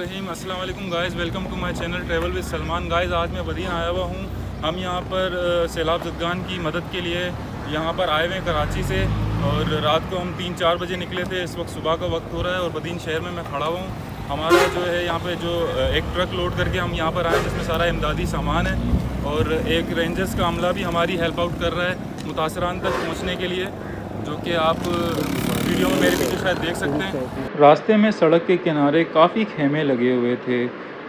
रहीम। अस्सलाम वालेकुम guys, welcome to my channel travel with Salman. Guys आज मैं बदीन आया हुआ हूँ। हम यहाँ पर सैलाब ज़दगान की मदद के लिए यहाँ पर आए हुए हैं कराची से, और रात को हम 3-4 बजे निकले थे। इस वक्त सुबह का वक्त हो रहा है और बदीन शहर में मैं खड़ा हुआ हूँ। हमारा जो है यहाँ पे जो एक ट्रक लोड करके हम यहाँ पर आए, जिसमें सारा इमदादी सामान है, और एक रेंजर्स का अमला भी हमारी हेल्प आउट कर रहा है मुतासरान तक पहुँचने के लिए, जो कि आप वीडियो में मेरे पीछे शायद देख सकते हैं। रास्ते में सड़क के किनारे काफ़ी खेमे लगे हुए थे,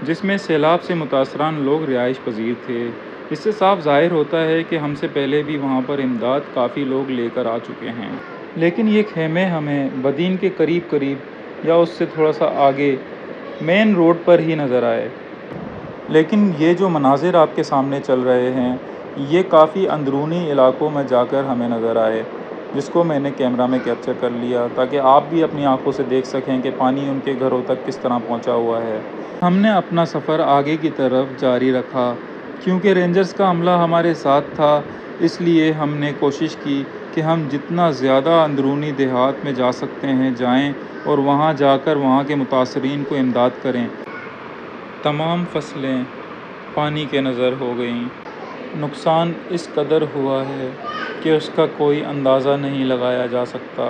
जिसमें सैलाब से मुतासरान लोग रिहाइश पजीर थे। इससे साफ ज़ाहिर होता है कि हमसे पहले भी वहाँ पर इमदाद काफ़ी लोग लेकर आ चुके हैं। लेकिन ये खेमे हमें बदीन के करीब करीब या उससे थोड़ा सा आगे मेन रोड पर ही नज़र आए। लेकिन ये जो मनाजिर आपके सामने चल रहे हैं, ये काफ़ी अंदरूनी इलाकों में जाकर हमें नज़र आए, जिसको मैंने कैमरा में कैप्चर कर लिया ताकि आप भी अपनी आंखों से देख सकें कि पानी उनके घरों तक किस तरह पहुंचा हुआ है। हमने अपना सफ़र आगे की तरफ जारी रखा। क्योंकि रेंजर्स का अमला हमारे साथ था, इसलिए हमने कोशिश की कि हम जितना ज़्यादा अंदरूनी देहात में जा सकते हैं जाएं और वहां जाकर वहां के मुतासरीन को इमदाद करें। तमाम फसलें पानी के नज़र हो गईं। नुकसान इस कदर हुआ है कि उसका कोई अंदाज़ा नहीं लगाया जा सकता।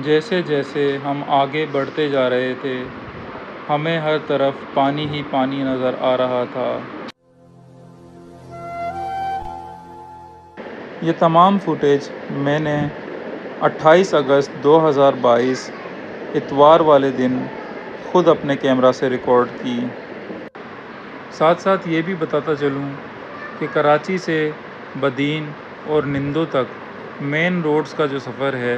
जैसे जैसे हम आगे बढ़ते जा रहे थे, हमें हर तरफ पानी ही पानी नज़र आ रहा था। ये तमाम फुटेज मैंने 28 अगस्त 2022 इतवार वाले दिन ख़ुद अपने कैमरा से रिकॉर्ड की। साथ साथ ये भी बताता चलूँ कि कराची से बदीन और निंदो तक मेन रोड्स का जो सफ़र है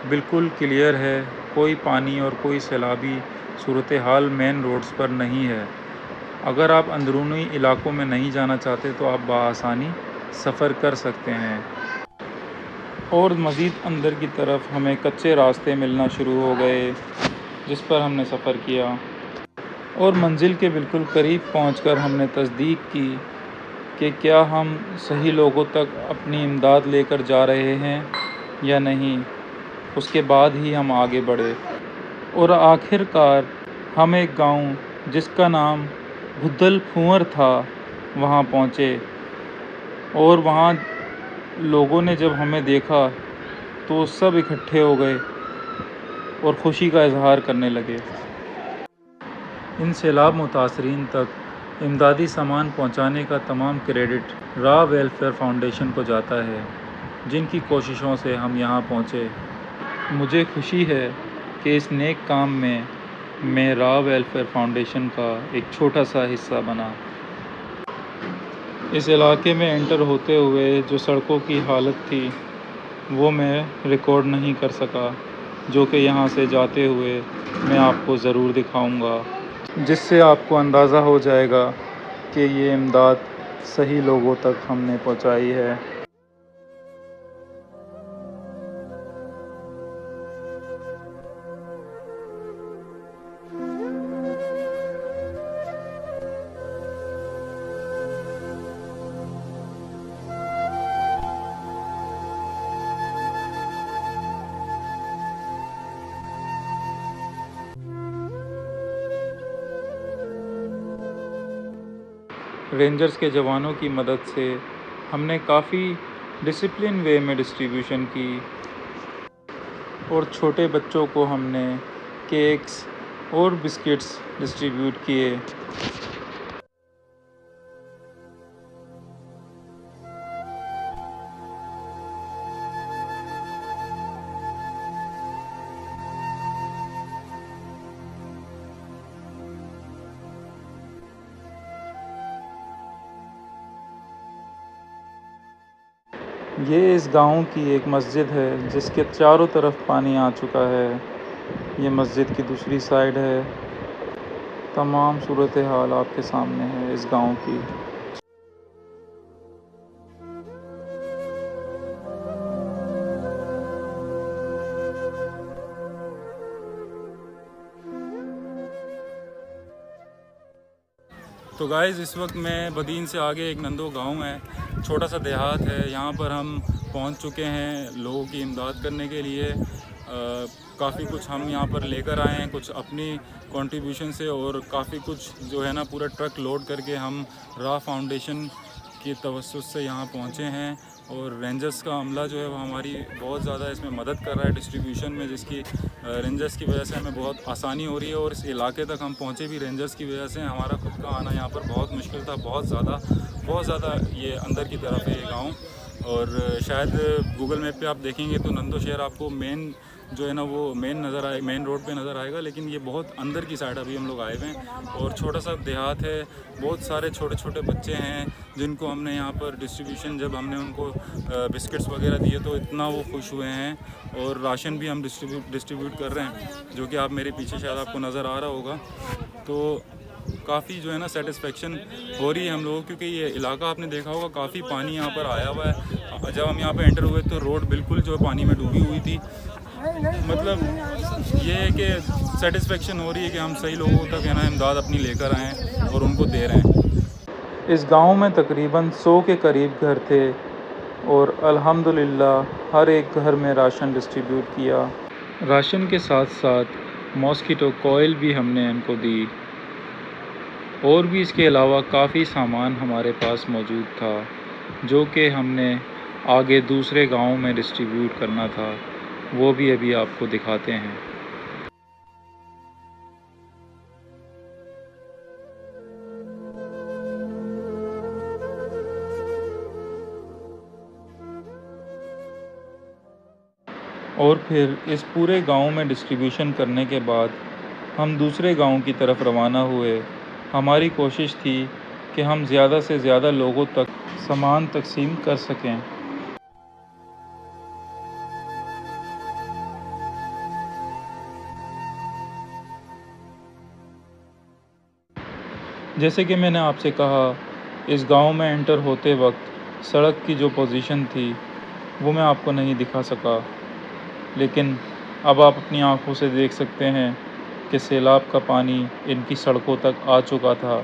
बिल्कुल क्लियर है। कोई पानी और कोई सैलाबी सूरत हाल मेन रोड्स पर नहीं है। अगर आप अंदरूनी इलाकों में नहीं जाना चाहते तो आप बआसानी सफ़र कर सकते हैं। और मज़ीद अंदर की तरफ हमें कच्चे रास्ते मिलना शुरू हो गए, जिस पर हमने सफ़र किया, और मंजिल के बिल्कुल करीब पहुंचकर हमने तस्दीक की कि क्या हम सही लोगों तक अपनी इमदाद लेकर जा रहे हैं या नहीं। उसके बाद ही हम आगे बढ़े और आखिरकार हम एक गांव जिसका नाम भुद्दल फुंवर था वहां पहुंचे। और वहां लोगों ने जब हमें देखा तो सब इकट्ठे हो गए और ख़ुशी का इजहार करने लगे। इन सैलाब मुतासरीन तक इमदादी सामान पहुंचाने का तमाम क्रेडिट रा वेलफेयर फाउंडेशन को जाता है, जिनकी कोशिशों से हम यहाँ पहुँचे। मुझे खुशी है कि इस नेक काम में मैं रा वेलफेयर फाउंडेशन का एक छोटा सा हिस्सा बना। इस इलाके में एंटर होते हुए जो सड़कों की हालत थी वो मैं रिकॉर्ड नहीं कर सका, जो कि यहाँ से जाते हुए मैं आपको ज़रूर दिखाऊंगा, जिससे आपको अंदाज़ा हो जाएगा कि ये इमदाद सही लोगों तक हमने पहुँचाई है। रेंजर्स के जवानों की मदद से हमने काफ़ी डिसिप्लिन वे में डिस्ट्रीब्यूशन की, और छोटे बच्चों को हमने केक्स और बिस्किट्स डिस्ट्रीब्यूट किए। ये इस गांव की एक मस्जिद है जिसके चारों तरफ पानी आ चुका है। ये मस्जिद की दूसरी साइड है। तमाम सूरत हाल आपके सामने है इस गांव की। तो गाइज़ इस वक्त मैं बदीन से आगे एक नंदो गांव है, छोटा सा देहात है, यहाँ पर हम पहुँच चुके हैं लोगों की इमदाद करने के लिए। काफ़ी कुछ हम यहाँ पर लेकर आए हैं, कुछ अपनी कंट्रीब्यूशन से, और काफ़ी कुछ जो है ना पूरा ट्रक लोड करके हम राह फाउंडेशन की तवस्सुस से यहाँ पहुँचे हैं। और रेंजर्स का अमला जो है वो हमारी बहुत ज़्यादा इसमें मदद कर रहा है डिस्ट्रीब्यूशन में, जिसकी रेंजर्स की वजह से हमें बहुत आसानी हो रही है। और इस इलाके तक हम पहुँचे भी रेंजर्स की वजह से। हमारा खुद का आना यहाँ पर बहुत मुश्किल था, बहुत ज़्यादा ये अंदर की तरफ है ये गाँव। और शायद गूगल मैप पे आप देखेंगे तो नंदो शहर आपको मेन जो है ना वो मेन रोड पे नज़र आएगा, लेकिन ये बहुत अंदर की साइड अभी हम लोग आए हुए हैं। और छोटा सा देहात है, बहुत सारे छोटे छोटे बच्चे हैं जिनको हमने यहाँ पर डिस्ट्रीब्यूशन, जब हमने उनको बिस्किट्स वगैरह दिए तो इतना वो खुश हुए हैं। और राशन भी हम डिस्ट्रीब्यूट कर रहे हैं, जो कि आप मेरे पीछे शायद आपको नज़र आ रहा होगा। तो काफ़ी जो है ना सेटिस्फेक्शन हो रही है हम लोगों, क्योंकि ये इलाका आपने देखा होगा काफ़ी पानी यहाँ पर आया हुआ है। जब हम यहाँ पर एंटर हुए तो रोड बिल्कुल जो पानी में डूबी हुई थी। मतलब ये है कि सेटिस्फेक्शन हो रही है कि हम सही लोगों तक है ना इमदाद अपनी लेकर आएँ और उनको दे रहे हैं। इस गांव में तकरीबन 100 के करीब घर थे और अल्हम्दुलिल्लाह हर एक घर में राशन डिस्ट्रीब्यूट किया। राशन के साथ साथ मॉस्किटो कॉइल भी हमने इनको दी, और भी इसके अलावा काफ़ी सामान हमारे पास मौजूद था जो कि हमने आगे दूसरे गांव में डिस्ट्रीब्यूट करना था। वो भी अभी आपको दिखाते हैं। और फिर इस पूरे गांव में डिस्ट्रीब्यूशन करने के बाद हम दूसरे गांव की तरफ रवाना हुए। हमारी कोशिश थी कि हम ज़्यादा से ज़्यादा लोगों तक सामान तकसीम कर सकें। जैसे कि मैंने आपसे कहा, इस गांव में एंटर होते वक्त सड़क की जो पोजीशन थी वो मैं आपको नहीं दिखा सका, लेकिन अब आप अपनी आंखों से देख सकते हैं कि सैलाब का पानी इनकी सड़कों तक आ चुका था।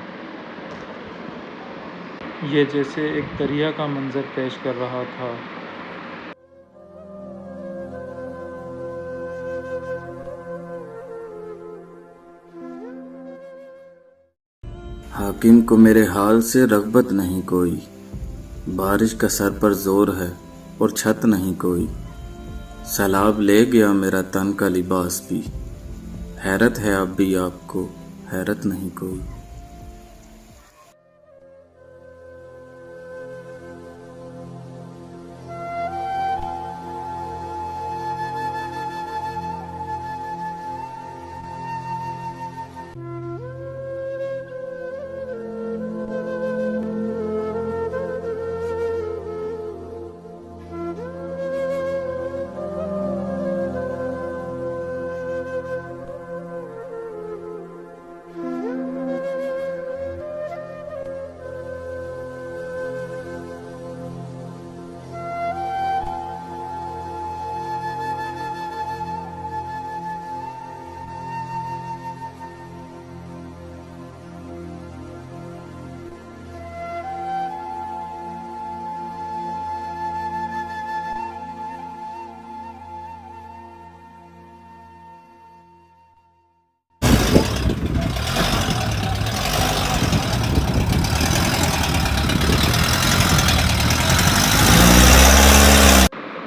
ये जैसे एक दरिया का मंजर पेश कर रहा था। हाकिम को मेरे हाल से रग़बत नहीं कोई, बारिश का सर पर जोर है और छत नहीं कोई। सैलाब ले गया मेरा तन का लिबास भी, हैरत है अब भी आपको, हैरत नहीं कोई।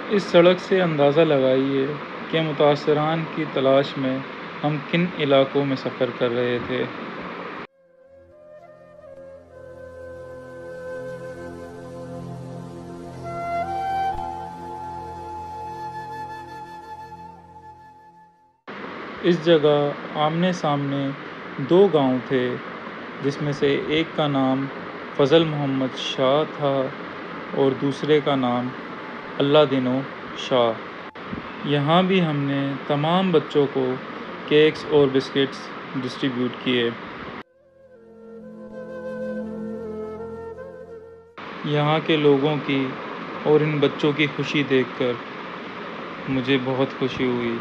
इस सड़क से अंदाज़ा लगाइए कि मुतासरान की तलाश में हम किन इलाकों में सफ़र कर रहे थे। इस जगह आमने सामने 2 गांव थे, जिसमें से एक का नाम फ़ज़ल मोहम्मद शाह था और दूसरे का नाम अल्लादीनो शाह। यहाँ भी हमने तमाम बच्चों को केक्स और बिस्किट्स डिस्ट्रीब्यूट किए। यहाँ के लोगों की और इन बच्चों की खुशी देखकर मुझे बहुत खुशी हुई,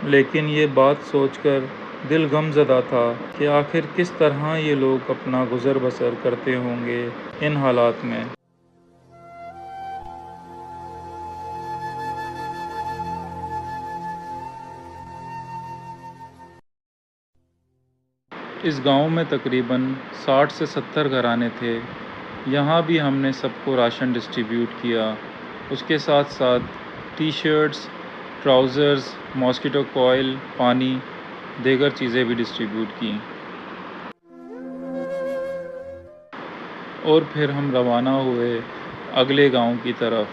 लेकिन ये बात सोचकर दिल गमज़दा था कि आखिर किस तरह ये लोग अपना गुज़र बसर करते होंगे इन हालात में। इस गांव में तकरीबन 60 से 70 घराने थे। यहाँ भी हमने सबको राशन डिस्ट्रीब्यूट किया। उसके साथ साथ T shirts, trousers, mosquito coil, पानी, दीगर चीज़ें भी डिस्ट्रीब्यूट की और फिर हम रवाना हुए अगले गांव की तरफ।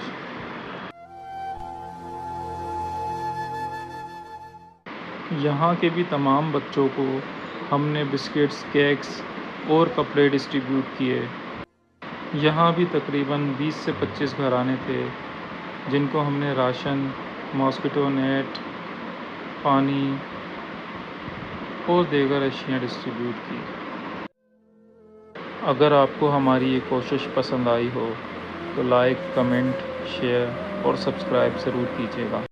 यहाँ के भी तमाम बच्चों को हमने बिस्किट्स, केक्स और कपड़े डिस्ट्रीब्यूट किए। यहाँ भी तकरीबन 20 से 25 घराने थे जिनको हमने राशन, मॉस्किटो नेट, पानी और दीगर अशियाँ डिस्ट्रीब्यूट की। अगर आपको हमारी ये कोशिश पसंद आई हो तो लाइक, कमेंट, शेयर और सब्सक्राइब ज़रूर कीजिएगा।